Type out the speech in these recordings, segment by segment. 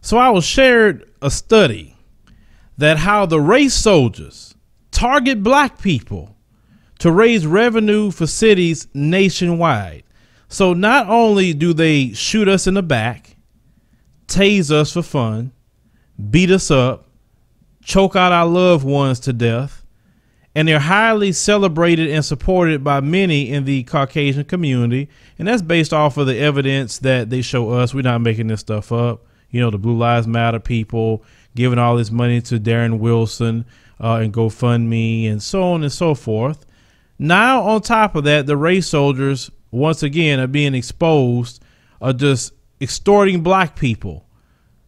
So I was shared a study that how the race soldiers target black people to raise revenue for cities nationwide. So not only do they shoot us in the back, tase us for fun, beat us up, choke out our loved ones to death, and they're highly celebrated and supported by many in the Caucasian community. And that's based off of the evidence that they show us. We're not making this stuff up. You know, the Blue Lives Matter people giving all this money to Darren Wilson and GoFundMe and so on and so forth. Now, on top of that, the race soldiers, once again, are being exposed, are just extorting black people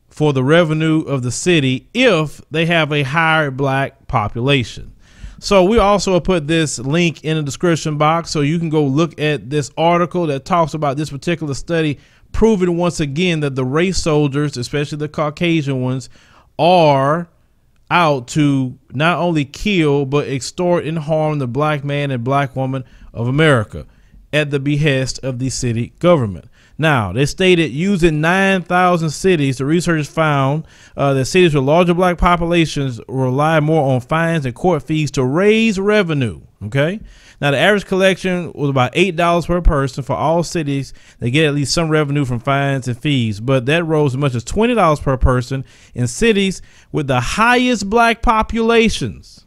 for the revenue of the city if they have a higher black population. So we also put this link in the description box so you can go look at this article that talks about this particular study, proving once again that the race soldiers, especially the Caucasian ones, are out to not only kill but extort and harm the black man and black woman of America at the behest of the city government. Now, they stated using 9,000 cities, the researchers found that cities with larger black populations rely more on fines and court fees to raise revenue. Okay. Now, the average collection was about $8 per person for all cities. They get at least some revenue from fines and fees, but that rose as much as $20 per person in cities with the highest black populations.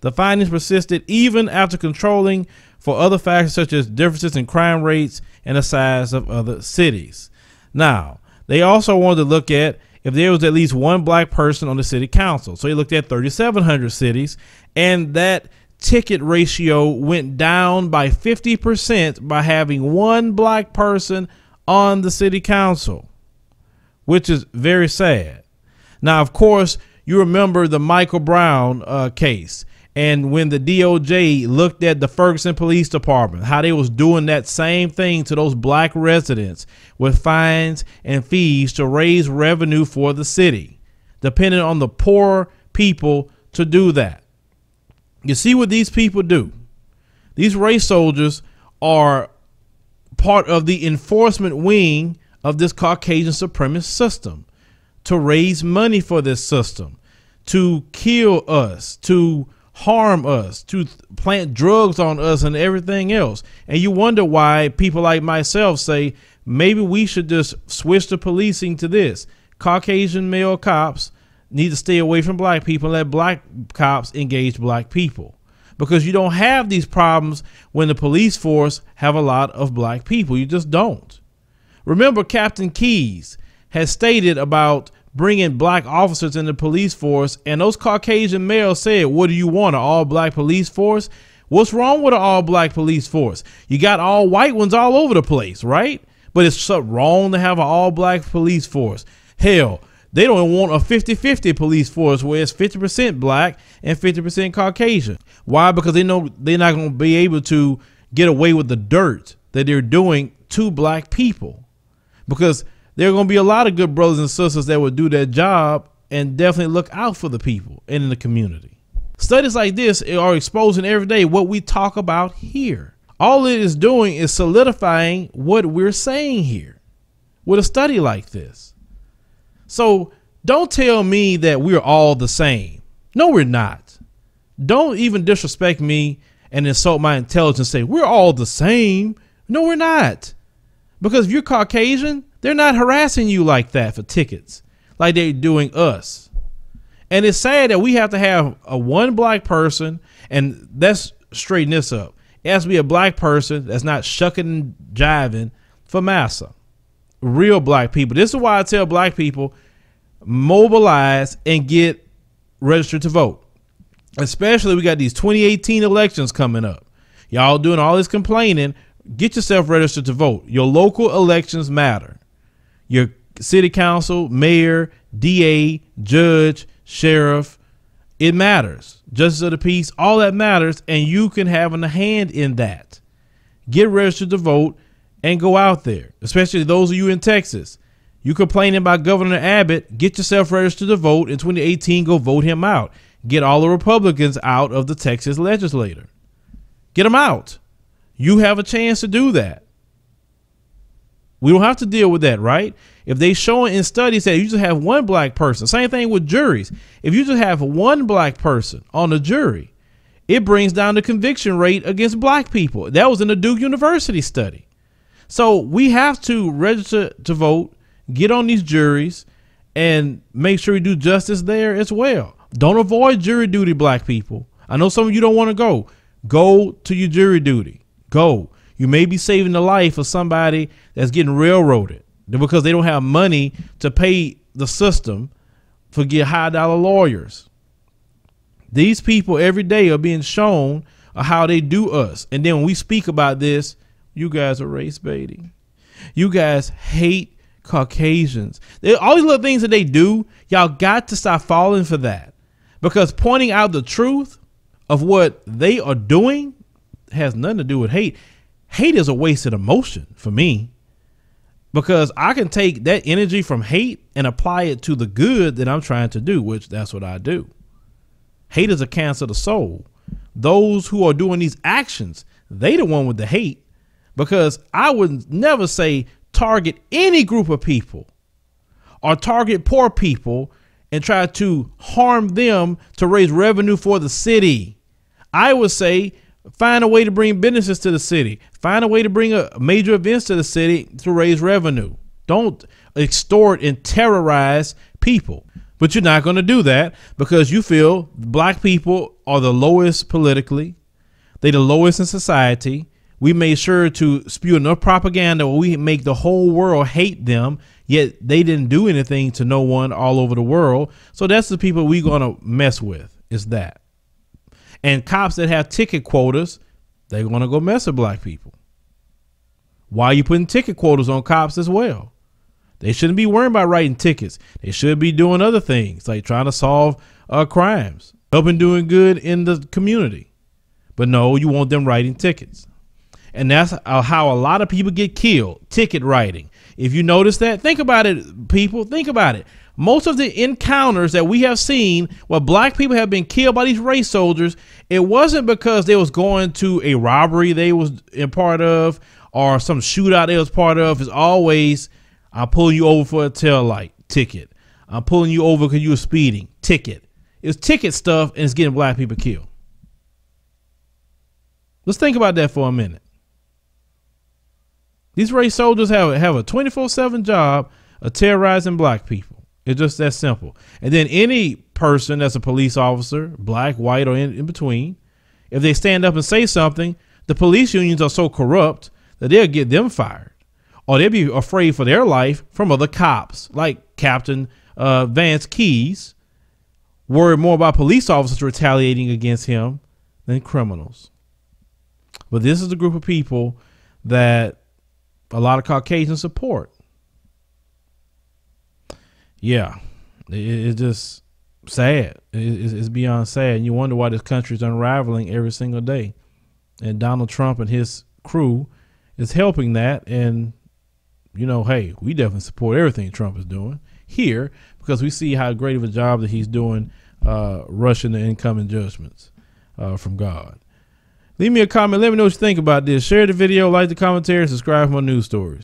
The findings persisted even after controlling for other factors such as differences in crime rates and the size of other cities. Now, they also wanted to look at if there was at least one black person on the city council. So they looked at 3,700 cities, and that ticket ratio went down by 50% by having one black person on the city council, which is very sad. Now, of course, you remember the Michael Brown case. And when the DOJ looked at the Ferguson Police Department, how they was doing that same thing to those black residents with fines and fees to raise revenue for the city, depending on the poor people to do that. You see what these people do? These race soldiers are part of the enforcement wing of this Caucasian supremacist system to raise money for this system, to kill us, to harm us, to plant drugs on us and everything else. And you wonder why people like myself say maybe we should just switch the policing to this. Caucasian male cops need to stay away from black people and let black cops engage black people, because you don't have these problems when the police force have a lot of black people. You just don't. Remember, Captain Keyes has stated about bringing black officers in the police force, and those Caucasian males said, what do you want, an all black police force? What's wrong with an all black police force? You got all white ones all over the place, right? But it's so wrong to have an all black police force. Hell, they don't want a 50-50 police force where it's 50% black and 50% Caucasian. Why? Because they know they're not going to be able to get away with the dirt that they're doing to black people, because there are going to be a lot of good brothers and sisters that will do their job and definitely look out for the people and in the community. Studies like this are exposing every day what we talk about here. All it is doing is solidifying what we're saying here with a study like this. So don't tell me that we're all the same. No, we're not. Don't even disrespect me and insult my intelligence and say we're all the same. No, we're not. Because if you're Caucasian, they're not harassing you like that for tickets like they're doing us. And it's sad that we have to have a one black person, and let's straighten this up. It has to be a black person that's not shucking and jiving for massa. Real black people. This is why I tell black people, mobilize and get registered to vote. Especially we got these 2018 elections coming up. Y'all doing all this complaining. Get yourself registered to vote. Your local elections matter. Your city council, mayor, DA, judge, sheriff, it matters. Justice of the peace, all that matters, and you can have a hand in that. Get registered to vote and go out there, especially those of you in Texas. You complaining about Governor Abbott, get yourself registered to vote in 2018, go vote him out. Get all the Republicans out of the Texas legislature. Get them out. You have a chance to do that. We don't have to deal with that, right? If they show in studies that you just have one black person, same thing with juries. If you just have one black person on the jury, it brings down the conviction rate against black people. That was in the Duke University study. So we have to register to vote, get on these juries, and make sure we do justice there as well. Don't avoid jury duty, black people. I know some of you don't want to go. Go to your jury duty. Go. You may be saving the life of somebody that's getting railroaded because they don't have money to pay the system for get high dollar lawyers. These people every day are being shown how they do us. And then when we speak about this, you guys are race baiting. You guys hate Caucasians. All these little things that they do, y'all got to stop falling for that, because pointing out the truth of what they are doing has nothing to do with hate. Hate is a wasted emotion for me, because I can take that energy from hate and apply it to the good that I'm trying to do, which that's what I do. Hate is a cancer of the soul. Those who are doing these actions, they the one with the hate, because I would never say target any group of people or target poor people and try to harm them to raise revenue for the city. I would say find a way to bring businesses to the city. Find a way to bring major events to the city to raise revenue. Don't extort and terrorize people. But you're not going to do that because you feel black people are the lowest politically. They're the lowest in society. We made sure to spew enough propaganda where we make the whole world hate them, yet they didn't do anything to no one all over the world. So that's the people we're going to mess with, is that. And cops that have ticket quotas, they're going to go mess with black people. Why are you putting ticket quotas on cops as well? They shouldn't be worrying about writing tickets. They should be doing other things like trying to solve crimes, helping doing good in the community. But no, you want them writing tickets. And that's how a lot of people get killed, ticket writing. If you notice that, think about it, people, think about it. Most of the encounters that we have seen where black people have been killed by these race soldiers, it wasn't because they was going to a robbery they was a part of or some shootout they was part of. It's always, I'm pulling you over for a tail light, ticket. I'm pulling you over because you were speeding, ticket. It's ticket stuff, and it's getting black people killed. Let's think about that for a minute. These race soldiers have a 24/7 job of terrorizing black people. It's just that simple. And then any person that's a police officer, black, white, or in between, if they stand up and say something, the police unions are so corrupt that they'll get them fired, or they'll be afraid for their life from other cops, like Captain Vance Keys, worried more about police officers retaliating against him than criminals. But this is a group of people that a lot of Caucasians support. Yeah, it's just sad. It's beyond sad. And you wonder why this country is unraveling every single day. And Donald Trump and his crew is helping that. And, you know, hey, we definitely support everything Trump is doing here because we see how great of a job that he's doing rushing the incoming judgments from God. Leave me a comment. Let me know what you think about this. Share the video, like the commentary, and subscribe for more news stories.